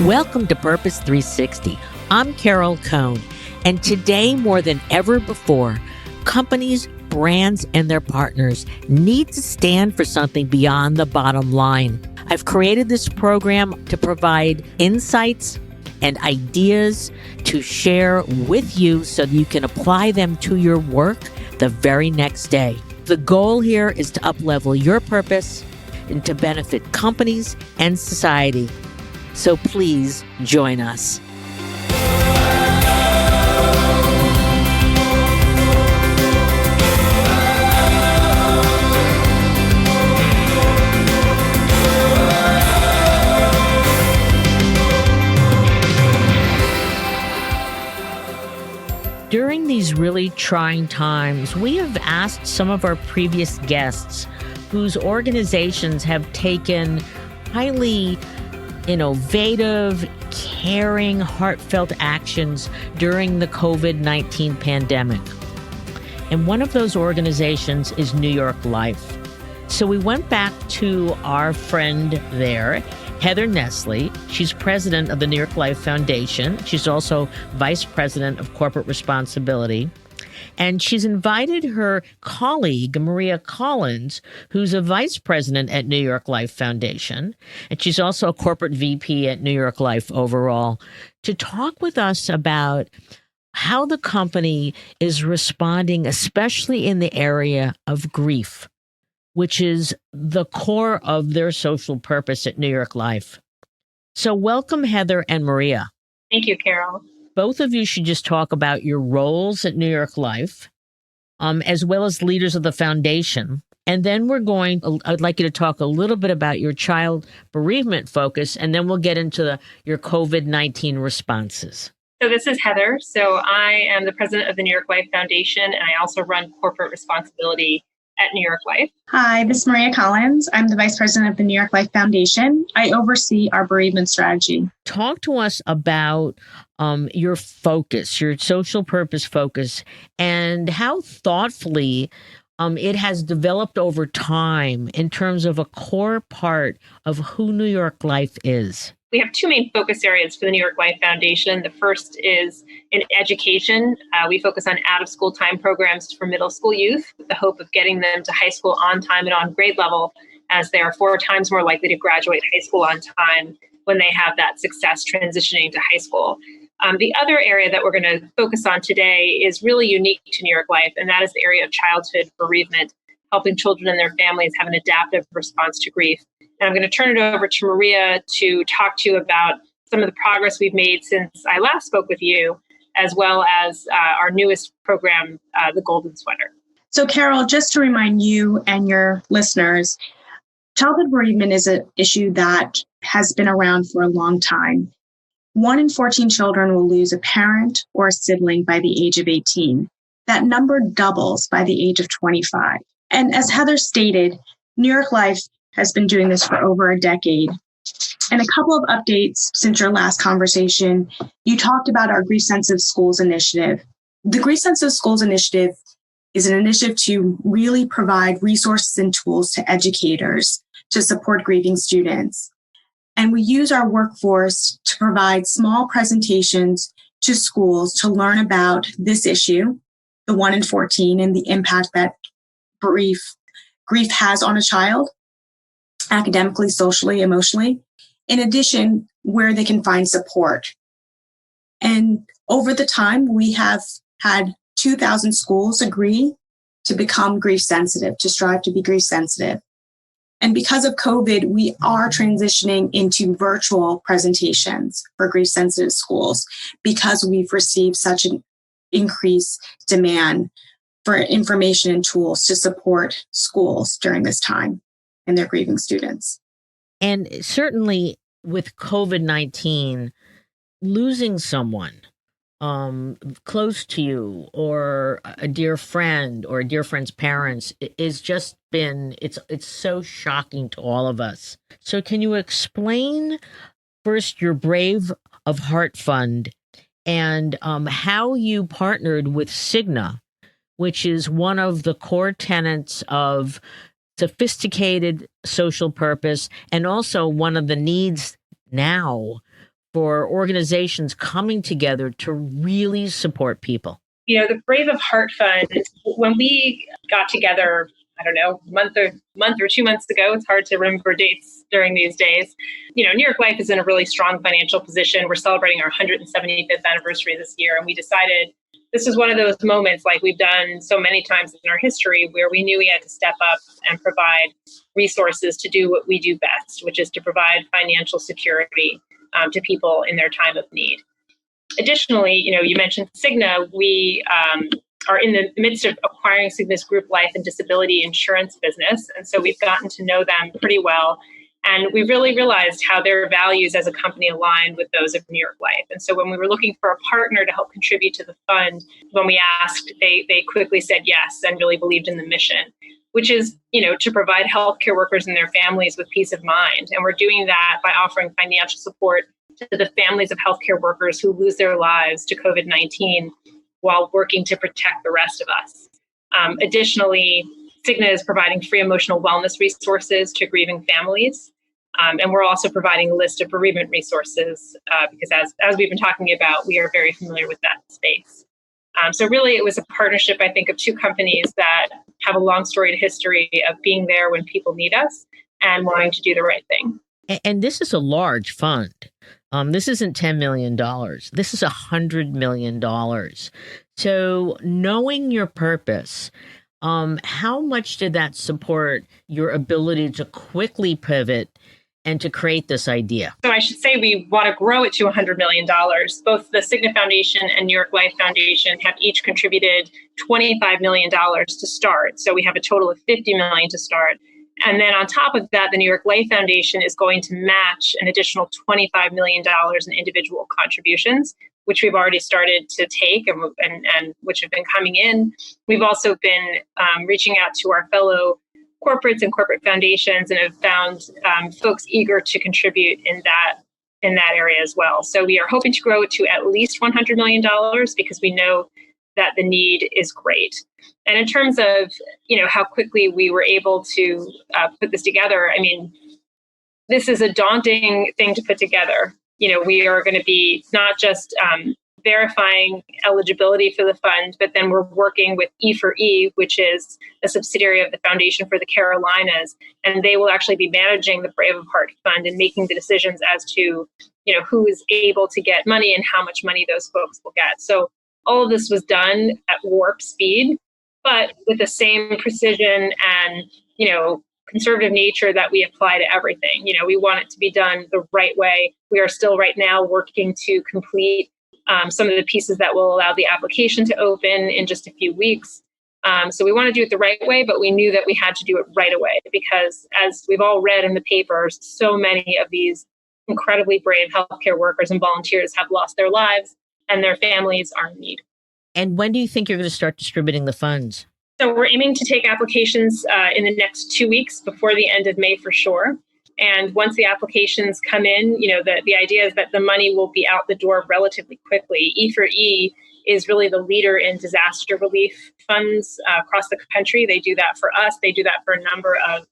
Welcome to Purpose 360. I'm Carol Cohn, and today more than ever before, companies, brands, and their partners need to stand for something beyond the bottom line. I've created this program to provide insights and ideas to share with you so that you can apply them to your work the very next day. The goal here is to up-level your purpose and to benefit companies and society. So please join us. During these really trying times, we have asked some of our previous guests whose organizations have taken highly innovative, caring, heartfelt actions during the COVID-19 pandemic. And one of those organizations is New York Life. So we went back to our friend there, Heather Nesle. She's president of the New York Life Foundation. She's also vice president of corporate responsibility. And she's invited her colleague, Maria Collins, who's a vice president at New York Life Foundation, and she's also a corporate VP at New York Life overall, to talk with us about how the company is responding, especially in the area of grief, which is the core of their social purpose at New York Life. So welcome, Heather and Maria. Thank you, Carol. Both of you should just talk about your roles at New York Life, as well as leaders of the foundation. And then I'd like you to talk a little bit about your child bereavement focus, and then we'll get into your COVID-19 responses. So this is Heather. So I am the president of the New York Life Foundation, and I also run corporate responsibility at New York Life. Hi, this is Maria Collins. I'm the vice president of the New York Life Foundation. I oversee our bereavement strategy. Talk to us about your focus, your social purpose focus, and how thoughtfully it has developed over time in terms of a core part of who New York Life is. We have two main focus areas for the New York Life Foundation. The first is in education. We focus on out-of-school time programs for middle school youth with the hope of getting them to high school on time and on grade level, as they are 4 times more likely to graduate high school on time when they have that success transitioning to high school. The other area that we're going to focus on today is really unique to New York Life, and that is the area of childhood bereavement, helping children and their families have an adaptive response to grief. And I'm going to turn it over to Maria to talk to you about some of the progress we've made since I last spoke with you, as well as our newest program, the Golden Sweater. So Carol, just to remind you and your listeners, childhood bereavement is an issue that has been around for a long time. 1 in 14 children will lose a parent or a sibling by the age of 18. That number doubles by the age of 25. And as Heather stated, New York Life has been doing this for over a decade. And a couple of updates since your last conversation. You talked about our Grief Sensitive Schools initiative. The Grief Sensitive Schools initiative is an initiative to really provide resources and tools to educators to support grieving students. And we use our workforce to provide small presentations to schools to learn about this issue, the 1 in 14, and the impact that grief has on a child, academically, socially, emotionally. In addition, where they can find support. And over the time, we have had 2,000 schools agree to become grief sensitive, to strive to be grief sensitive. And because of COVID, we are transitioning into virtual presentations for grief sensitive schools because we've received such an increased demand for information and tools to support schools during this time and their grieving students. And certainly with COVID-19, losing someone close to you or a dear friend or a dear friend's parents is just it's so shocking to all of us. So can you explain first your Brave of Heart Fund and how you partnered with Cigna, which is one of the core tenets of sophisticated social purpose and also one of the needs now for organizations coming together to really support people? The Brave of Heart Fund, when we got together, I don't know, month or 2 months ago, it's hard to remember dates during these days. New York Life is in a really strong financial position. We're celebrating our 175th anniversary this year, and we decided this is one of those moments, like we've done so many times in our history, where we knew we had to step up and provide resources to do what we do best, which is to provide financial security to people in their time of need. Additionally, you mentioned Cigna. We are in the midst of acquiring Cigna's group life and disability insurance business. And so we've gotten to know them pretty well. And we really realized how their values as a company aligned with those of New York Life. And so when we were looking for a partner to help contribute to the fund, when we asked, they quickly said yes and really believed in the mission, which is, to provide healthcare workers and their families with peace of mind. And we're doing that by offering financial support to the families of healthcare workers who lose their lives to COVID-19 while working to protect the rest of us. Additionally, Cigna is providing free emotional wellness resources to grieving families. And we're also providing a list of bereavement resources because as we've been talking about, we are very familiar with that space. So really, it was a partnership, I think, of two companies that have a long storied history of being there when people need us and wanting to do the right thing. And this is a large fund. This isn't $10 million. This is $100 million. So knowing your purpose, how much did that support your ability to quickly pivot and to create this idea? So I should say we want to grow it to $100 million. Both the Cigna Foundation and New York Life Foundation have each contributed $25 million to start. So we have a total of $50 million to start. And then on top of that, the New York Life Foundation is going to match an additional $25 million in individual contributions, which we've already started to take and which have been coming in. We've also been reaching out to our fellow corporates and corporate foundations and have found folks eager to contribute in that area as well. So we are hoping to grow it to at least $100 million because we know that the need is great. And in terms of, how quickly we were able to put this together, I mean, this is a daunting thing to put together. We are going to be not just verifying eligibility for the fund, but then we're working with E4E, which is a subsidiary of the Foundation for the Carolinas, and they will actually be managing the Brave of Heart Fund and making the decisions as to, who is able to get money and how much money those folks will get. So all of this was done at warp speed, but with the same precision and, conservative nature that we apply to everything. We want it to be done the right way. We are still right now working to complete some of the pieces that will allow the application to open in just a few weeks. So we want to do it the right way, but we knew that we had to do it right away because as we've all read in the papers, so many of these incredibly brave healthcare workers and volunteers have lost their lives and their families are in need. And when do you think you're going to start distributing the funds? So we're aiming to take applications in the next 2 weeks before the end of May for sure. And once the applications come in, the idea is that the money will be out the door relatively quickly. E4E is really the leader in disaster relief funds across the country. They do that for us. They do that for a number of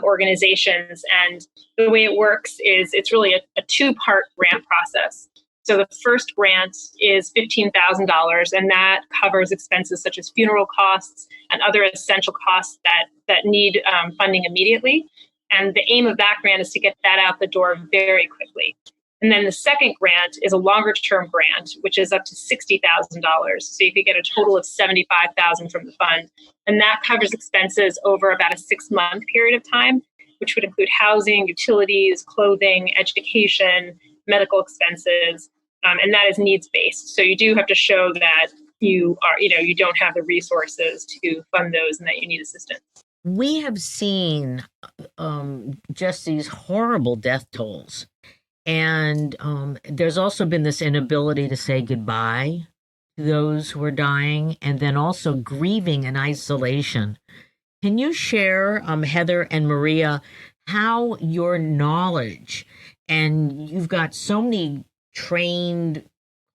organizations. And the way it works is it's really a two-part grant process. So the first grant is $15,000, and that covers expenses such as funeral costs and other essential costs that need funding immediately. And the aim of that grant is to get that out the door very quickly. And then the second grant is a longer-term grant, which is up to $60,000. So you could get a total of $75,000 from the fund. And that covers expenses over about a 6-month period of time, which would include housing, utilities, clothing, education, medical expenses, and that is needs-based. So you do have to show that you don't have the resources to fund those and that you need assistance. We have seen just these horrible death tolls. And there's also been this inability to say goodbye to those who are dying and then also grieving in isolation. Can you share, Heather and Maria, how your knowledge, and you've got so many trained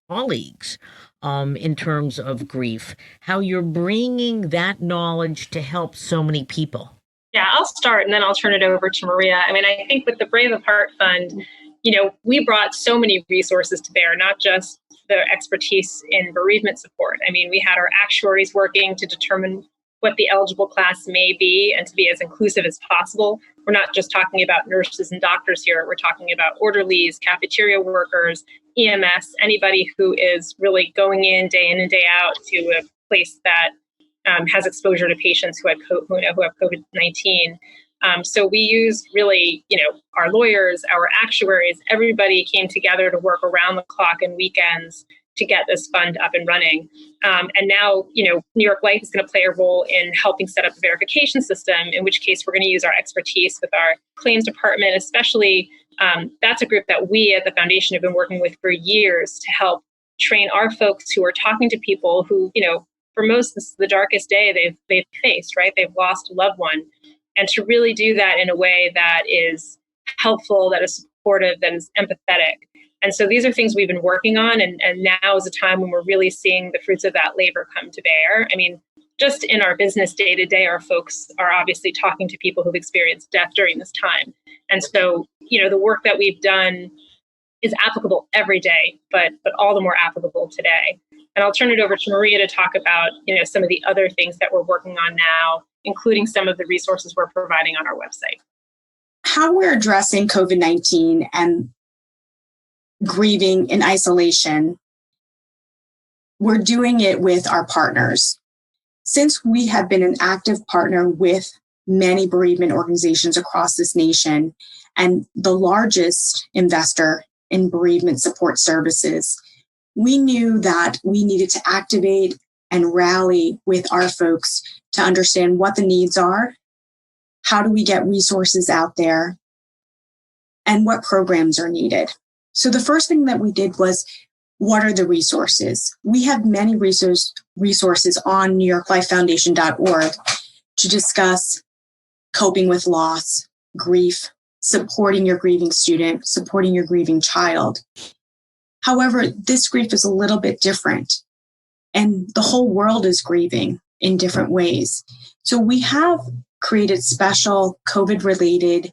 colleagues in terms of grief, how you're bringing that knowledge to help so many people? Yeah, I'll start and then I'll turn it over to Maria. I mean, I think with the Brave of Heart Fund, we brought so many resources to bear, not just the expertise in bereavement support. I mean, we had our actuaries working to determine what the eligible class may be and to be as inclusive as possible. We're not just talking about nurses and doctors here. We're talking about orderlies, cafeteria workers, EMS, anybody who is really going in and day out to a place that has exposure to patients who have COVID-19. So we used really, our lawyers, our actuaries, everybody came together to work around the clock and weekends to get this fund up and running. And now, New York Life is going to play a role in helping set up the verification system, in which case we're going to use our expertise with our claims department, especially. That's a group that we at the foundation have been working with for years to help train our folks who are talking to people who, for most, this is the darkest day they've faced, right? They've lost a loved one. And to really do that in a way that is helpful, that is supportive, that is empathetic. And so these are things we've been working on. And now is a time when we're really seeing the fruits of that labor come to bear. I mean, just in our business day to day, our folks are obviously talking to people who've experienced death during this time. And so, the work that we've done is applicable every day, but all the more applicable today. And I'll turn it over to Maria to talk about, some of the other things that we're working on now, including some of the resources we're providing on our website. How we're addressing COVID-19 and grieving in isolation, we're doing it with our partners. Since we have been an active partner with many bereavement organizations across this nation and the largest investor in bereavement support services, we knew that we needed to activate and rally with our folks to understand what the needs are, how do we get resources out there, and what programs are needed. So the first thing that we did was, what are the resources? We have many resources on NewYorkLifeFoundation.org to discuss coping with loss, grief, supporting your grieving student, supporting your grieving child. However, this grief is a little bit different, and the whole world is grieving in different ways. So we have created special COVID-related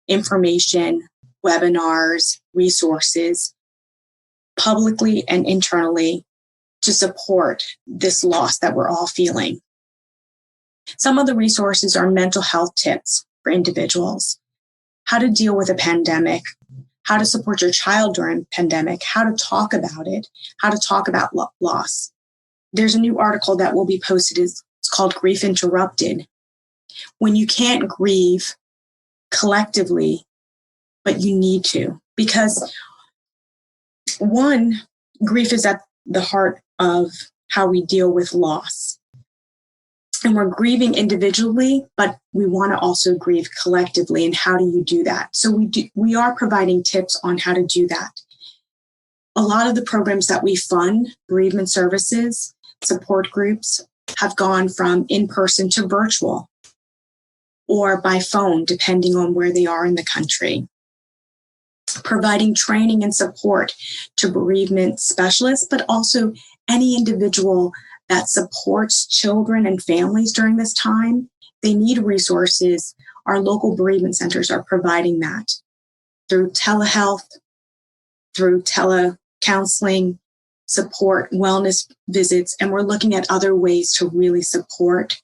information, webinars, resources, publicly and internally, to support this loss that we're all feeling. Some of the resources are mental health tips for individuals, how to deal with a pandemic, how to support your child during a pandemic, how to talk about it, how to talk about loss. There's a new article that will be posted. It's called Grief Interrupted. When you can't grieve collectively, but you need to, because one, grief is at the heart of how we deal with loss. And we're grieving individually, but we want to also grieve collectively. And how do you do that? So we are providing tips on how to do that. A lot of the programs that we fund, bereavement services, support groups, have gone from in-person to virtual or by phone, depending on where they are in the country. Providing training and support to bereavement specialists, but also any individual that supports children and families during this time. They need resources. Our local bereavement centers are providing that through telehealth, through telecounseling, support, wellness visits, and we're looking at other ways to really support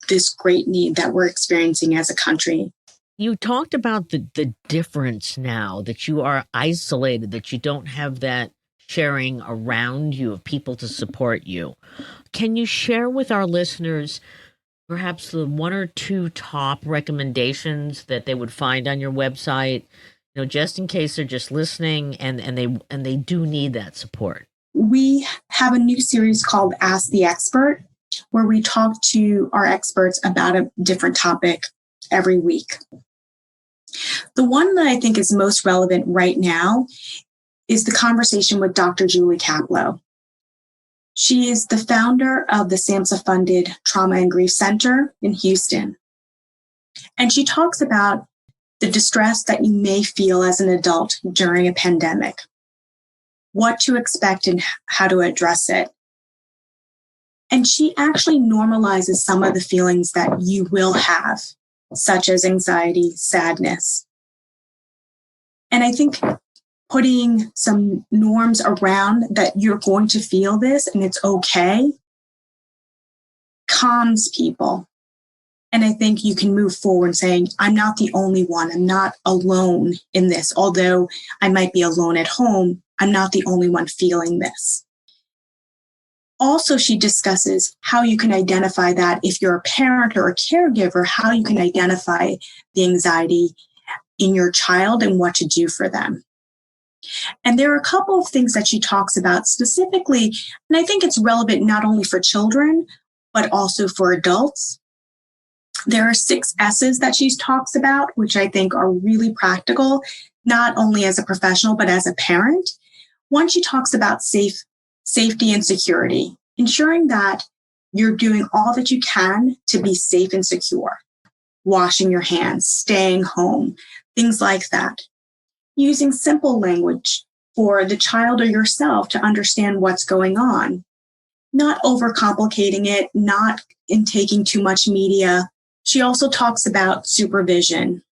this great need that we're experiencing as a country. You talked about the difference now that you are isolated, that you don't have that sharing around you of people to support you. Can you share with our listeners perhaps the one or two top recommendations that they would find on your website, just in case they're just listening and they do need that support? We have a new series called Ask the Expert, where we talk to our experts about a different topic every week. The one that I think is most relevant right now is the conversation with Dr. Julie Kaplow. She is the founder of the SAMHSA-funded Trauma and Grief Center in Houston. And she talks about the distress that you may feel as an adult during a pandemic, what to expect and how to address it. And she actually normalizes some of the feelings that you will have, such as anxiety, sadness. And I think putting some norms around that you're going to feel this and it's okay calms people. And I think you can move forward saying, I'm not the only one. I'm not alone in this. Although I might be alone at home, I'm not the only one feeling this. Also, she discusses how you can identify that if you're a parent or a caregiver, how you can identify the anxiety in your child and what to do for them. And there are a couple of things that she talks about specifically, and I think it's relevant not only for children, but also for adults. There are 6 S's that she talks about, which I think are really practical, not only as a professional, but as a parent. One, she talks about safety and security, ensuring that you're doing all that you can to be safe and secure. Washing your hands, staying home, things like that. Using simple language for the child or yourself to understand what's going on. Not overcomplicating it, not in taking too much media. She also talks about supervision,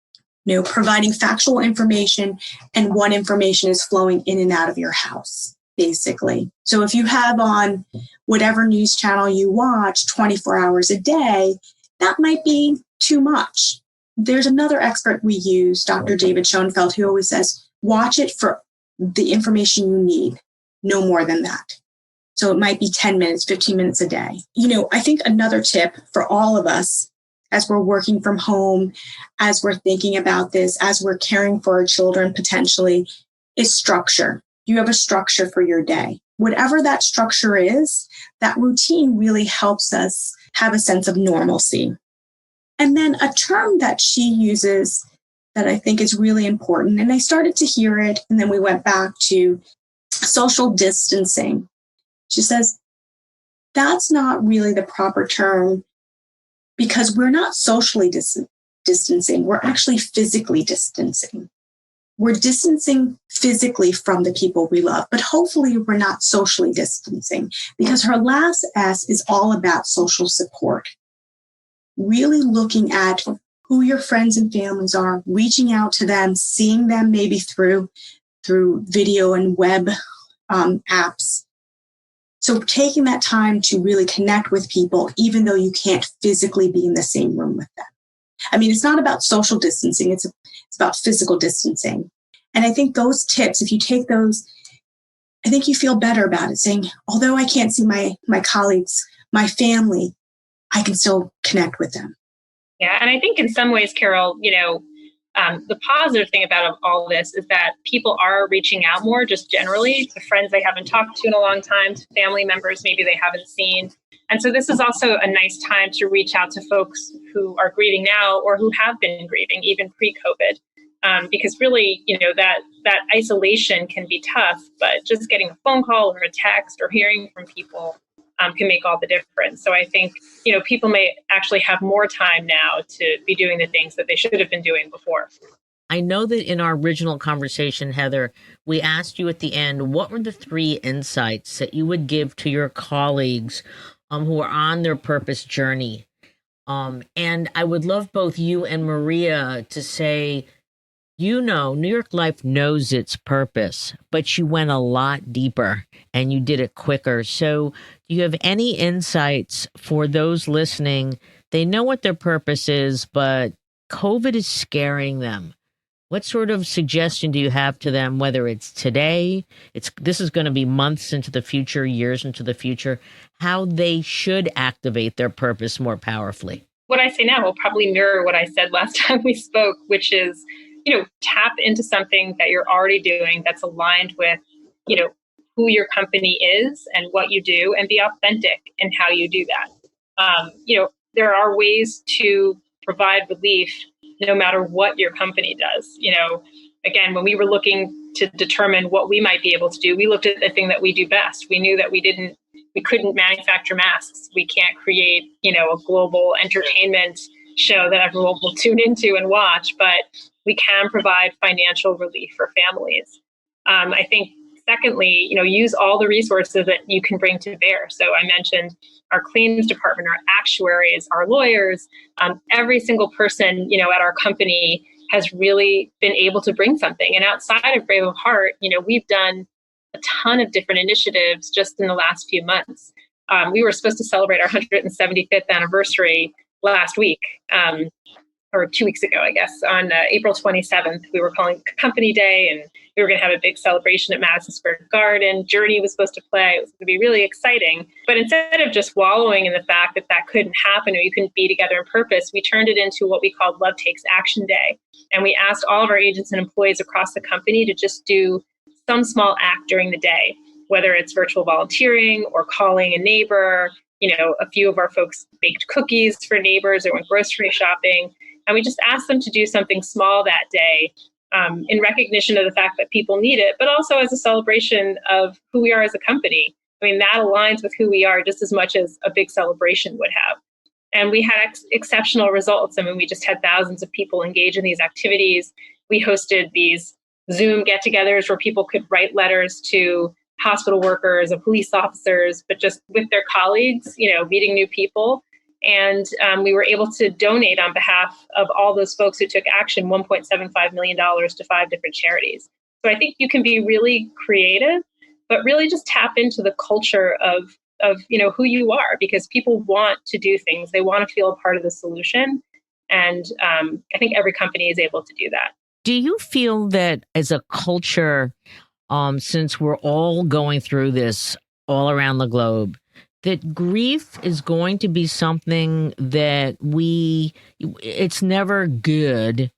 providing factual information and what information is flowing in and out of your house, basically. So if you have on whatever news channel you watch 24 hours a day, that might be too much. There's another expert we use, Dr. David Schoenfeld, who always says, watch it for the information you need, no more than that. So it might be 10 minutes, 15 minutes a day. I think another tip for all of us as we're working from home, as we're thinking about this, as we're caring for our children potentially, is structure. You have a structure for your day. Whatever that structure is, that routine really helps us have a sense of normalcy. And then a term that she uses that I think is really important, and I started to hear it, and then we went back to social distancing. She says, that's not really the proper term because we're not socially distancing. We're actually physically distancing. We're distancing physically from the people we love, but hopefully we're not socially distancing because her last S is all about social support. Really looking at who your friends and families are, reaching out to them, seeing them maybe through video and web apps. So taking that time to really connect with people, even though you can't physically be in the same room with them. I mean, it's not about social distancing. It's about physical distancing. And I think those tips, if you take those, I think you feel better about it, saying, although I can't see my colleagues, my family, I can still connect with them. Yeah, and I think in some ways, Carol, the positive thing about all this is that people are reaching out more just generally to friends they haven't talked to in a long time, to family members maybe they haven't seen. And so this is also a nice time to reach out to folks who are grieving now or who have been grieving even pre-COVID. Because really, that isolation can be tough, but just getting a phone call or a text or hearing from people can make all the difference. So I think, people may actually have more time now to be doing the things that they should have been doing before. I know that in our original conversation, Heather, we asked you at the end, what were the 3 insights that you would give to your colleagues who are on their purpose journey? And I would love both you and Maria to say, New York Life knows its purpose, but you went a lot deeper and you did it quicker. So do you have any insights for those listening? They know what their purpose is, but COVID is scaring them. What sort of suggestion do you have to them, whether it's today, this is going to be months into the future, years into the future, how they should activate their purpose more powerfully? What I say now will probably mirror what I said last time we spoke, which is, tap into something that you're already doing that's aligned with, who your company is and what you do, and be authentic in how you do that. There are ways to provide relief no matter what your company does. Again, when we were looking to determine what we might be able to do, we looked at the thing that we do best. We knew that we couldn't manufacture masks. We can't create, a global entertainment show that everyone will tune into and watch, but we can provide financial relief for families. I think, secondly, use all the resources that you can bring to bear. So I mentioned our claims department, our actuaries, our lawyers, every single person, at our company has really been able to bring something. And outside of Brave of Heart, we've done a ton of different initiatives just in the last few months. We were supposed to celebrate our 175th anniversary last week, or 2 weeks ago, I guess, on April 27th. We were calling Company Day, and we were going to have a big celebration at Madison Square Garden. Journey was supposed to play. It was going to be really exciting. But instead of just wallowing in the fact that that couldn't happen or you couldn't be together in purpose, we turned it into what we called Love Takes Action Day. And we asked all of our agents and employees across the company to just do some small act during the day, whether it's virtual volunteering or calling a neighbor. A few of our folks baked cookies for neighbors or went grocery shopping. And we just asked them to do something small that day in recognition of the fact that people need it, but also as a celebration of who we are as a company. I mean, that aligns with who we are just as much as a big celebration would have. And we had exceptional results. I mean, we just had thousands of people engage in these activities. We hosted these Zoom get-togethers where people could write letters to hospital workers and police officers, but just with their colleagues, meeting new people. And we were able to donate on behalf of all those folks who took action, $1.75 million to 5 different charities. So I think you can be really creative, but really just tap into the culture of who you are, because people want to do things. They want to feel a part of the solution. And I think every company is able to do that. Do you feel that as a culture, since we're all going through this all around the globe, that grief is going to be something that it's never good,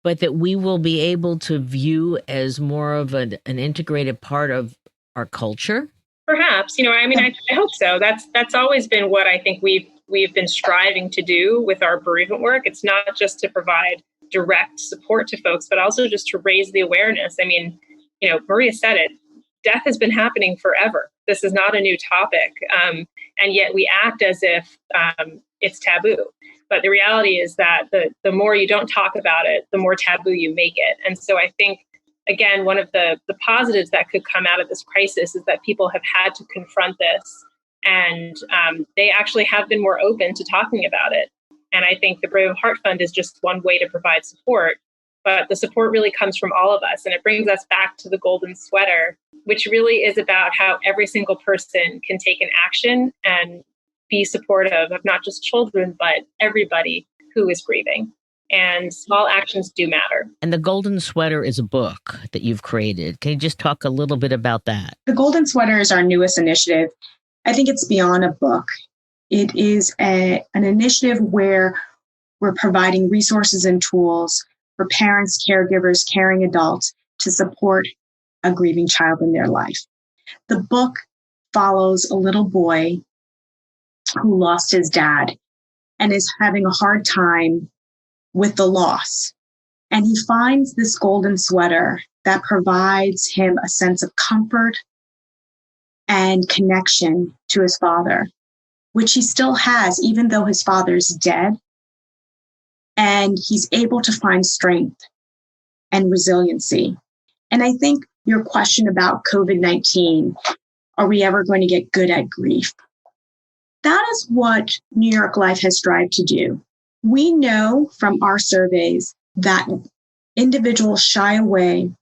but that we will be able to view as more of an integrated part of our culture? Perhaps, I hope so. That's always been what I think we've been striving to do with our bereavement work. It's not just to provide direct support to folks, but also just to raise the awareness. I mean, Maria said it. Death has been happening forever. This is not a new topic. And yet we act as if it's taboo. But the reality is that the more you don't talk about it, the more taboo you make it. And so I think, again, one of the positives that could come out of this crisis is that people have had to confront this. And they actually have been more open to talking about it. And I think the Brave of Heart Fund is just one way to provide support. But the support really comes from all of us. And it brings us back to the golden sweater, which really is about how every single person can take an action and be supportive of not just children, but everybody who is grieving. And small actions do matter. And the Golden Sweater is a book that you've created. Can you just talk a little bit about that? The Golden Sweater is our newest initiative. I think it's beyond a book. It is an initiative where we're providing resources and tools for parents, caregivers, caring adults to support a grieving child in their life. The book follows a little boy who lost his dad and is having a hard time with the loss. And he finds this golden sweater that provides him a sense of comfort and connection to his father, which he still has, even though his father's dead. And he's able to find strength and resiliency. And I think your question about COVID-19, are we ever going to get good at grief? That is what New York Life has strived to do. We know from our surveys that individuals shy away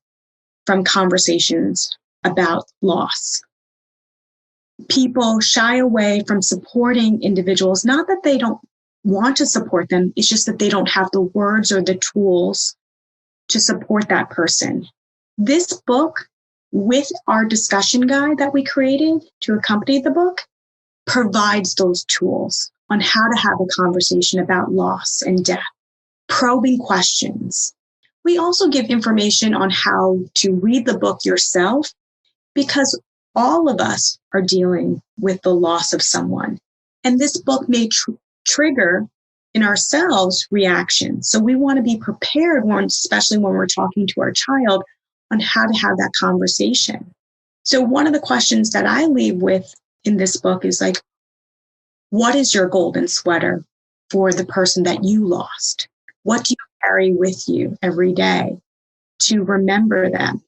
from conversations about loss. People shy away from supporting individuals, not that they don't want to support them, it's just that they don't have the words or the tools to support that person. This book, with our discussion guide that we created to accompany the book, provides those tools on how to have a conversation about loss and death, probing questions. We also give information on how to read the book yourself, because all of us are dealing with the loss of someone. And this book may trigger in ourselves reactions. So we want to be prepared, especially when we're talking to our child, on how to have that conversation. So one of the questions that I leave with in this book is like, what is your golden sweater for the person that you lost? What do you carry with you every day to remember them?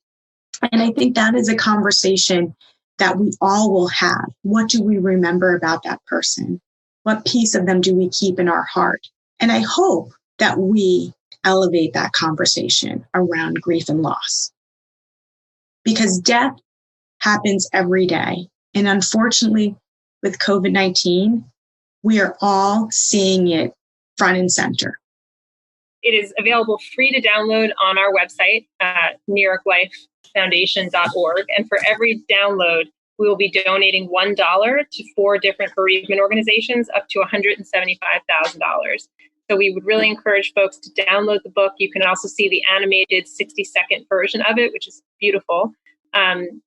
And I think that is a conversation that we all will have. What do we remember about that person? What piece of them do we keep in our heart? And I hope that we, elevate that conversation around grief and loss. Because death happens every day. And unfortunately, with COVID-19, we are all seeing it front and center. It is available free to download on our website, NewYorkLifeFoundation.org. And for every download, we will be donating $1 to 4 different bereavement organizations up to $175,000. So we would really encourage folks to download the book. You can also see the animated 60-second version of it, which is beautiful. And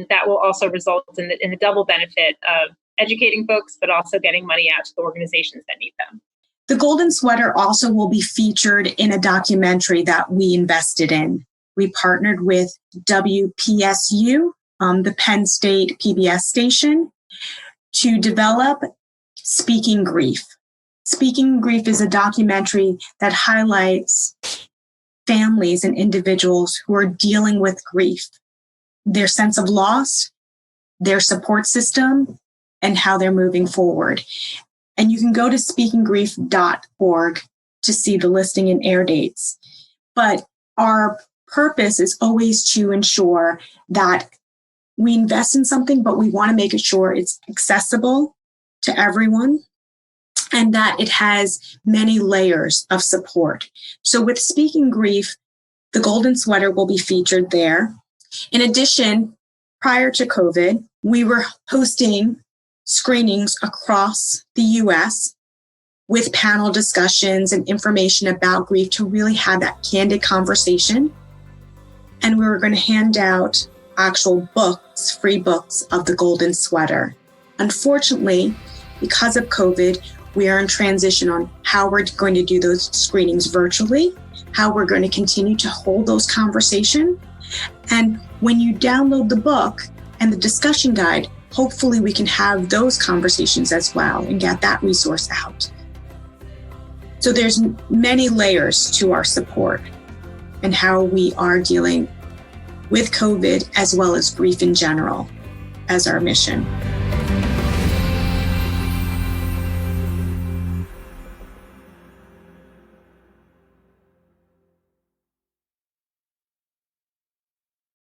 that will also result in the double benefit of educating folks, but also getting money out to the organizations that need them. The Golden Sweater also will be featured in a documentary that we invested in. We partnered with WPSU, the Penn State PBS station, to develop Speaking Grief. Speaking Grief is a documentary that highlights families and individuals who are dealing with grief, their sense of loss, their support system, and how they're moving forward. And you can go to speakinggrief.org to see the listing and air dates. But our purpose is always to ensure that we invest in something, but we want to make sure it's accessible to everyone and that it has many layers of support. So with Speaking Grief, the Golden Sweater will be featured there. In addition, prior to COVID, we were hosting screenings across the U.S. with panel discussions and information about grief to really have that candid conversation. And we were going to hand out actual books, free books of the Golden Sweater. Unfortunately, because of COVID, we are in transition on how we're going to do those screenings virtually, how we're going to continue to hold those conversations. And when you download the book and the discussion guide, hopefully we can have those conversations as well and get that resource out. So there's many layers to our support and how we are dealing with COVID as well as grief in general as our mission.